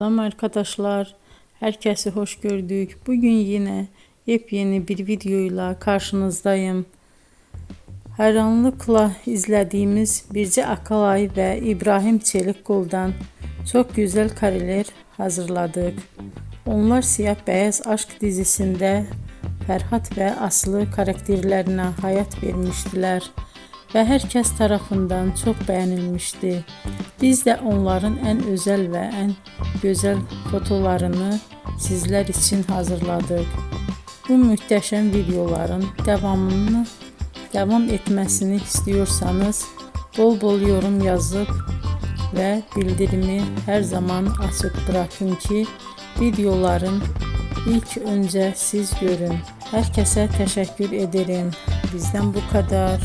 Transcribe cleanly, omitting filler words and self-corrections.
Selam arkadaşlar, herkese hoş gördük. Bugün yine yepyeni bir videoyla karşınızdayım. Hayranlıkla izlediğimiz Birce Akalay ve İbrahim Çelikkol'dan çok güzel kareler hazırladık. Onlar Siyah Beyaz Aşk dizisinde Ferhat ve Aslı karakterlerine hayat vermiştiler ve herkes tarafından çok beğenilmişti. Biz de onların en özel ve en güzel fotolarını sizler için hazırladık. Bu muhteşem videoların devam etmesini istiyorsanız bol bol yorum yazıp ve bildirimi her zaman açık bırakın ki videoların ilk önce siz görün. Herkese teşekkür ederim. Bizden bu kadar.